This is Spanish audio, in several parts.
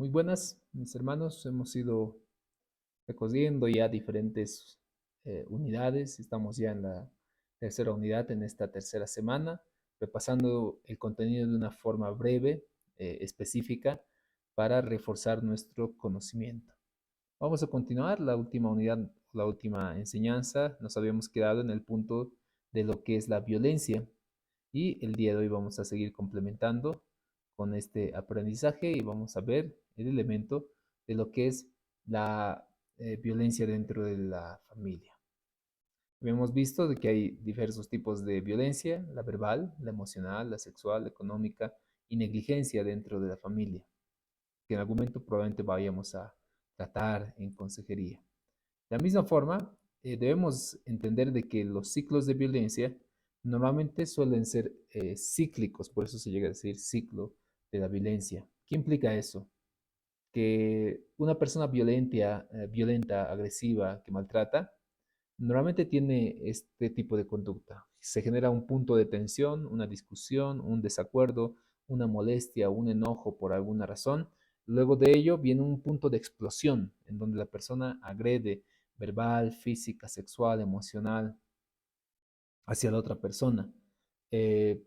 Muy buenas, mis hermanos. Hemos ido recorriendo ya diferentes unidades. Estamos ya en la tercera unidad en esta tercera semana, repasando el contenido de una forma breve, específica, para reforzar nuestro conocimiento. Vamos a continuar la última unidad, la última enseñanza. Nos habíamos quedado en el punto de lo que es la violencia y el día de hoy vamos a seguir complementando con este aprendizaje y vamos a ver el elemento de lo que es la violencia dentro de la familia. Hemos visto de que hay diversos tipos de violencia: la verbal, la emocional, la sexual, la económica y negligencia dentro de la familia, que en algún momento probablemente vayamos a tratar en consejería. De la misma forma, debemos entender de que los ciclos de violencia normalmente suelen ser cíclicos, por eso se llega a decir ciclo de la violencia. ¿Qué implica eso? Que una persona violenta, agresiva, que maltrata, normalmente tiene este tipo de conducta. Se genera un punto de tensión, una discusión, un desacuerdo, una molestia, un enojo por alguna razón. Luego de ello viene un punto de explosión en donde la persona agrede verbal, física, sexual, emocional hacia la otra persona.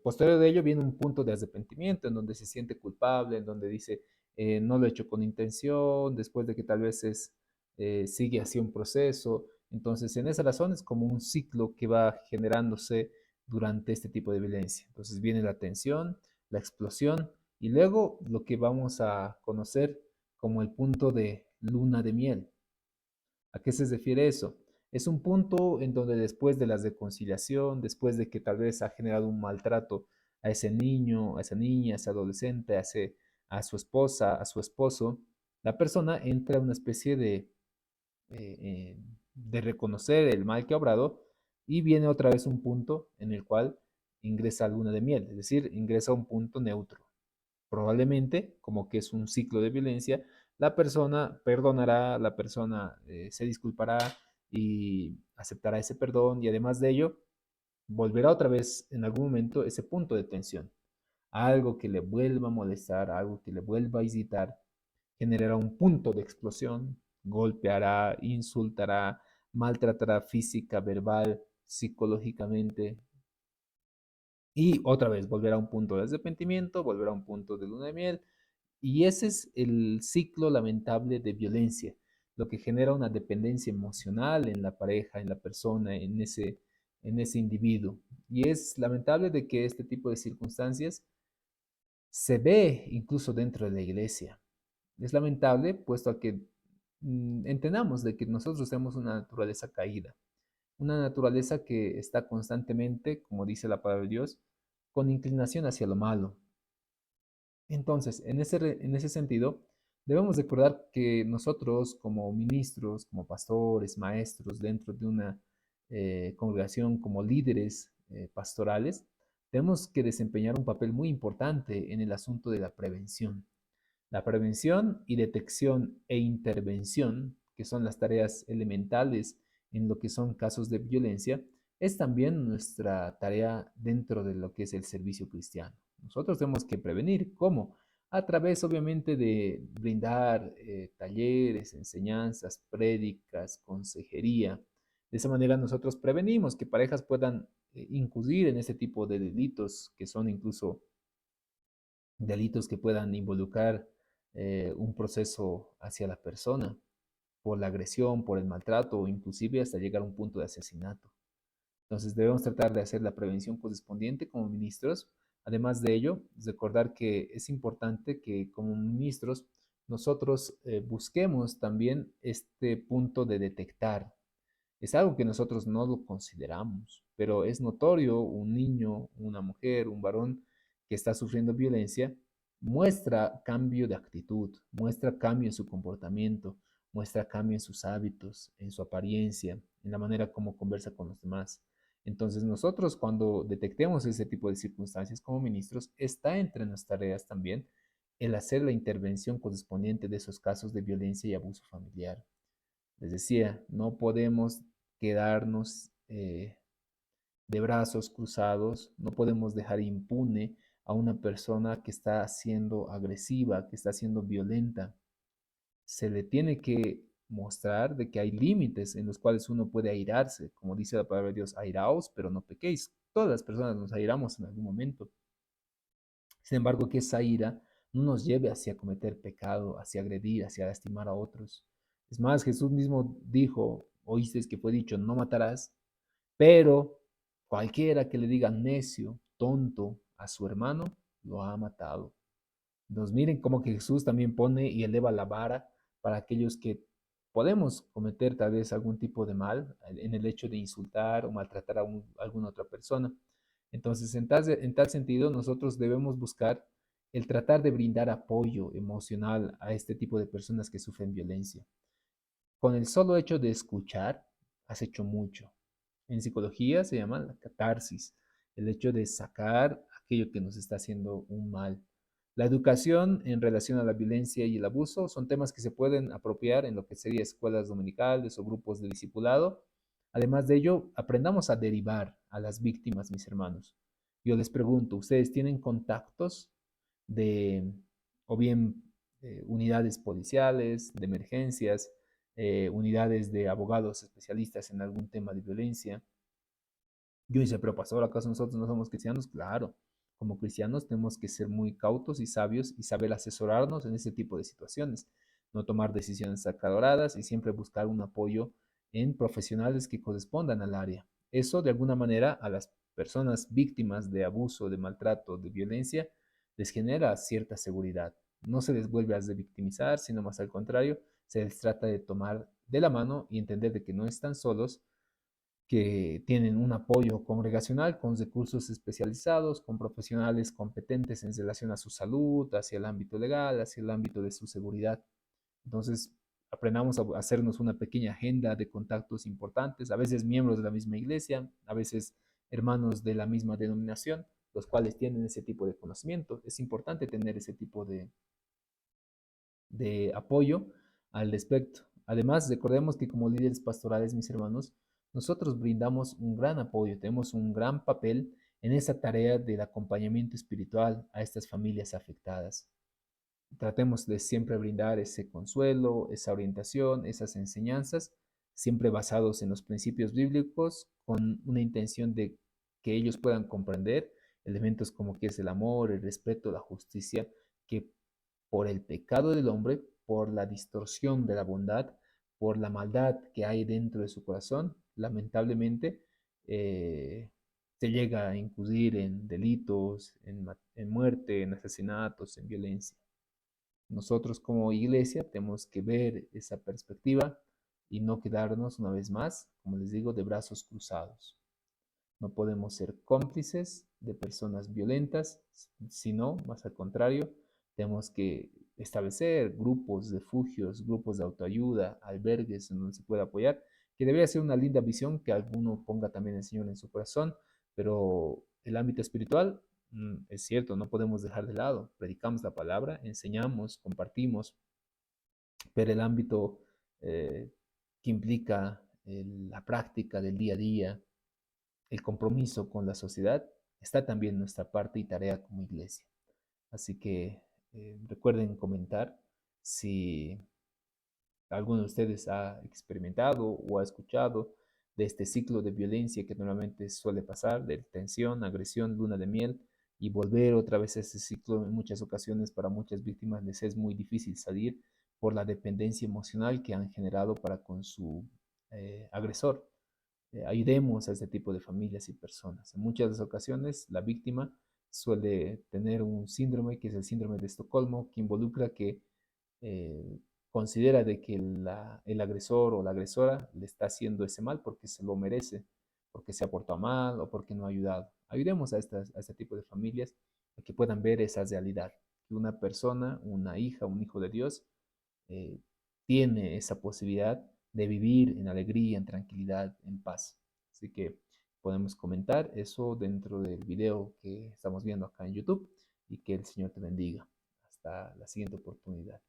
Posterior de ello viene un punto de arrepentimiento en donde se siente culpable, en donde dice, no lo he hecho con intención, después de que tal vez sigue así un proceso. Entonces, en esa razón es como un ciclo que va generándose durante este tipo de violencia. Entonces viene la tensión, la explosión y luego lo que vamos a conocer como el punto de luna de miel. ¿A qué se refiere eso? Es un punto en donde después de la reconciliación, después de que tal vez ha generado un maltrato a ese niño, a esa niña, a ese adolescente, a su esposa, a su esposo, la persona entra en una especie de reconocer el mal que ha obrado y viene otra vez un punto en el cual ingresa luna de miel, es decir, ingresa a un punto neutro. Probablemente, como que es un ciclo de violencia, la persona perdonará, la persona se disculpará y aceptará ese perdón y además de ello, volverá otra vez en algún momento ese punto de tensión. Algo que le vuelva a molestar, algo que le vuelva a visitar, generará un punto de explosión, golpeará, insultará, maltratará física, verbal, psicológicamente, y otra vez volverá a un punto de arrepentimiento, volverá a un punto de luna de miel. Y ese es el ciclo lamentable de violencia, lo que genera una dependencia emocional en la pareja, en la persona, en ese individuo. Y es lamentable de que este tipo de circunstancias se ve incluso dentro de la iglesia. Es lamentable puesto a que entendamos de que nosotros tenemos una naturaleza caída, una naturaleza que está constantemente, como dice la palabra de Dios, con inclinación hacia lo malo. Entonces, en ese sentido, debemos recordar que nosotros como ministros, como pastores, maestros dentro de una congregación, como líderes pastorales, tenemos que desempeñar un papel muy importante en el asunto de la prevención. La prevención y detección e intervención, que son las tareas elementales en lo que son casos de violencia, es también nuestra tarea dentro de lo que es el servicio cristiano. Nosotros tenemos que prevenir. ¿Cómo? A través, obviamente, de brindar talleres, enseñanzas, prédicas, consejería. De esa manera nosotros prevenimos que parejas puedan incurrir en ese tipo de delitos que son incluso delitos que puedan involucrar un proceso hacia la persona por la agresión, por el maltrato o inclusive hasta llegar a un punto de asesinato. Entonces debemos tratar de hacer la prevención correspondiente como ministros. Además de ello, recordar que es importante que como ministros nosotros busquemos también este punto de detectar. Es algo que nosotros no lo consideramos, pero es notorio un niño, una mujer, un varón que está sufriendo violencia, muestra cambio de actitud, muestra cambio en su comportamiento, muestra cambio en sus hábitos, en su apariencia, en la manera como conversa con los demás. Entonces nosotros cuando detectemos ese tipo de circunstancias como ministros, está entre nuestras tareas también el hacer la intervención correspondiente de esos casos de violencia y abuso familiar. Les decía, no podemos quedarnos de brazos cruzados, no podemos dejar impune a una persona que está siendo agresiva, que está siendo violenta. se le tiene que mostrar de que hay límites en los cuales uno puede airarse. Como dice la palabra de Dios, airaos, pero no pequéis. Todas las personas nos airamos en algún momento. Sin embargo, que esa ira no nos lleve hacia cometer pecado, hacia agredir, hacia lastimar a otros. Es más, Jesús mismo dijo, oísteis que fue dicho, no matarás, pero cualquiera que le diga necio, tonto a su hermano, lo ha matado. Nos miren cómo que Jesús también pone y eleva la vara para aquellos que podemos cometer tal vez algún tipo de mal en el hecho de insultar o maltratar a alguna otra persona. Entonces, en tal sentido, nosotros debemos buscar el tratar de brindar apoyo emocional a este tipo de personas que sufren violencia. Con el solo hecho de escuchar, has hecho mucho. En psicología se llama la catarsis, el hecho de sacar aquello que nos está haciendo un mal. La educación en relación a la violencia y el abuso son temas que se pueden apropiar en lo que sería escuelas dominicales o grupos de discipulado. Además de ello, aprendamos a derivar a las víctimas, mis hermanos. Yo les pregunto, ¿ustedes tienen contactos de, o bien, unidades policiales, de emergencias, unidades de abogados especialistas en algún tema de violencia? Yo dice, pero pastor, ¿acaso nosotros no somos cristianos? Claro, como cristianos tenemos que ser muy cautos y sabios y saber asesorarnos en ese tipo de situaciones, no tomar decisiones acaloradas y siempre buscar un apoyo en profesionales que correspondan al área. Eso de alguna manera a las personas víctimas de abuso, de maltrato, de violencia, les genera cierta seguridad. No se les vuelve a revictimizar, sino más al contrario, se les trata de tomar de la mano y entender de que no están solos, que tienen un apoyo congregacional con recursos especializados, con profesionales competentes en relación a su salud, hacia el ámbito legal, hacia el ámbito de su seguridad. Entonces, aprendamos a hacernos una pequeña agenda de contactos importantes, a veces miembros de la misma iglesia, a veces hermanos de la misma denominación, los cuales tienen ese tipo de conocimiento. Es importante tener ese tipo de apoyo al respecto. Además, recordemos que como líderes pastorales, mis hermanos, nosotros brindamos un gran apoyo, tenemos un gran papel en esa tarea del acompañamiento espiritual a estas familias afectadas. Tratemos de siempre brindar ese consuelo, esa orientación, esas enseñanzas, siempre basados en los principios bíblicos, con una intención de que ellos puedan comprender elementos como que es el amor, el respeto, la justicia, que por el pecado del hombre, por la distorsión de la bondad, por la maldad que hay dentro de su corazón, lamentablemente se llega a incurrir en delitos, en muerte, en asesinatos, en violencia. Nosotros como iglesia tenemos que ver esa perspectiva y no quedarnos una vez más, como les digo, de brazos cruzados. No podemos ser cómplices de personas violentas, sino, más al contrario, tenemos que establecer grupos, refugios, grupos de autoayuda, albergues en donde se pueda apoyar, que debería ser una linda visión que alguno ponga también el Señor en su corazón, pero el ámbito espiritual, es cierto, no podemos dejar de lado. Predicamos la palabra, enseñamos, compartimos, pero el ámbito que implica la práctica del día a día, el compromiso con la sociedad, está también nuestra parte y tarea como iglesia. Así que recuerden comentar si alguno de ustedes ha experimentado o ha escuchado de este ciclo de violencia que normalmente suele pasar, de tensión, agresión, luna de miel, y volver otra vez a ese ciclo en muchas ocasiones para muchas víctimas les es muy difícil salir por la dependencia emocional que han generado para con su agresor. Ayudemos a este tipo de familias y personas. En muchas ocasiones la víctima suele tener un síndrome que es el síndrome de Estocolmo, que involucra que eh, considera de que el agresor o la agresora le está haciendo ese mal porque se lo merece, porque se ha portado mal o porque no ha ayudado. Ayudemos a este tipo de familias a que puedan ver esa realidad, que una persona, una hija, un hijo de Dios, eh, tiene esa posibilidad de vivir en alegría, en tranquilidad, en paz. Así que podemos comentar eso dentro del video que estamos viendo acá en YouTube y que el Señor te bendiga. Hasta la siguiente oportunidad.